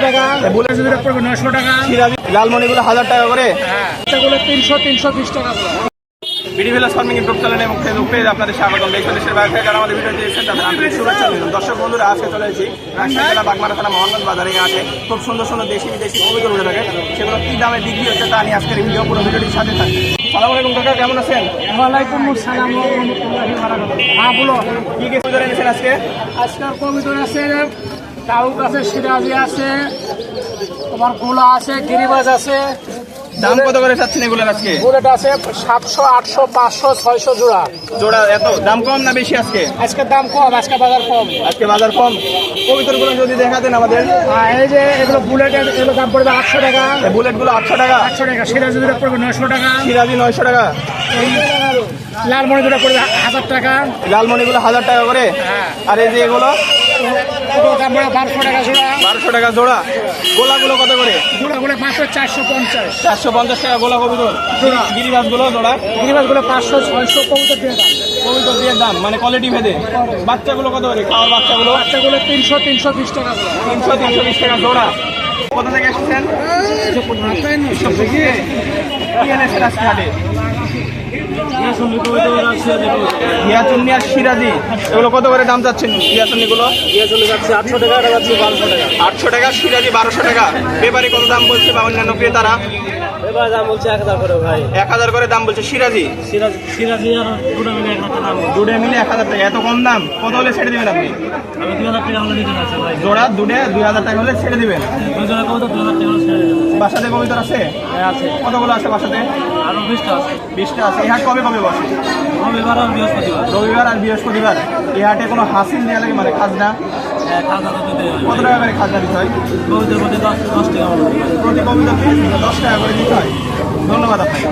টাকা, বুলেট জোড়া পড়বে 900 টাকা, সিরাজি লালমণিগুলো 1000 টাকা করে, এগুলো 300-320 টাকা। BD village farming YouTube channel এবং ফেসবুক পেজ আপনাদের স্বাগতম। দেশ দেশের বাইরে থেকে যারা আমাদের ভিডিও দেখছেন তাদের আন্তরিক শুভেচ্ছা দিলাম। দর্শক বন্ধুরা, আজকে চলে এসেছি রাজশাহী জেলা বাগমারা থানা মোহাম্মদ বাজারে আসে খুব সুন্দর সুন্দর দেশি বিদেশি কবুতর উঠে থাকে, সেগুলো কি দামে বিক্রি হচ্ছে তা নিয়ে আজকের ভিডিও, পুরো ভিডিওটির সাথে থাকবে। সালাম আলাইকুম কাকা, কেমন আছেন? ওয়ালাইকুম আসসালাম ওয়া রাহমাতুল্লাহি ওয়া বারাকাতুহু। হ্যাঁ বলো, কি কি কবুতর এনেছেন আজকে? আজকাল কবুতর আছে, টাউক আছে, সিরাজি আছে, তোমার গোলা আছে, গিরিবাজ আছে। দাম কত করে চাচ্ছেন এগুলোর আজকে? বুলেট আছে 700, 800, 500, 600 জোড়া। জোড়া এত দাম কম না বেশি আজকে? আজকে দাম কম, আজকে বাজার কম। আজকে বাজার কম। কবুতরগুলো যদি দেখাতেন আমাদের। এই যে এগুলো বুলেট, এগুলো দাম পড়বে 800 টাকা। এই বুলেটগুলো 800 টাকা, 800 টাকা। সিরাজি জোড়া পড়বে 900 টাকা। সিরাজি 900 টাকা, এই লালমণি জোড়া পড়বে 1000 টাকা। লালমণিগুলো 1000 টাকা করে, আর এই যে এগুলো এগুলো দাম পড়বে 1200 টাকা জোড়া। 1200 টাকা জোড়া। গোলাগুলো কত করে? জোড়াগুলো 500, 450 450 টাকা গোলা কবুতর। জোড়া। গিরিবাজগুলো জোড়া, গিরিবাজগুলো 500, 600 কবুতর দিয়ে দাম। কবুতর দিয়ে দাম মানে কোয়ালিটি ভেদে। বাচ্চাগুলো কত করে? খাওয়ার বাচ্চাগুলো বাচ্চাগুলো 300, 320 টাকা জোড়া। 300, 320 টাকা জোড়া। কোথা থেকে এসেছেন? কি এনেছেন আজকে হাটে? হিয়াচুন্নি আর সিরাজি, এগুলো কত করে দাম চাচ্ছেন? হিয়াচুন্নিগুলো 800 টাকা, 1200 টাকা। 800 টাকা, সিরাজি 1200 টাকা। ব্যাপারী কত দাম বলছে বা অন্যান্য ক্রেতারা? এবার দাম বলছে 1000 করে ভাই। 1000 করে দাম বলছে সিরাজি। সিরাজি আর দুটো মিলে 1000 টাকা। দুটো মিলে 1000 টাকা। এত কম দাম? কত হলে ছেড়ে দিবেন আপনি? আমি 2000 টাকা হলে দিতে আছে ভাই। জোড়া দুটে 2000 টাকা হলে ছেড়ে দিবেন। দুই জোড়া কবুতর 2000 টাকা হলে ছেড়ে দেব। বাসাতে কবিতর আছে? আছে। কতগুলো আছে বাসাতে? আরো 20টা আছে। 20টা আছে। এই হাট কবে কবে বসে? রবিবার আর বৃহস্পতিবার। রবিবার আর বৃহস্পতিবার। এই হাটে কোনো হাসিল দেওয়া লাগে মানে খাজনা? খাজা তো দিতে হয়। কত টাকা করে খাজনা দিতে হয়? কবুতর প্রতি 10 টাকা করে। প্রতি কবিতাকে 10 টাকা করে দিতে হয়। ধন্যবাদ আপনাকে।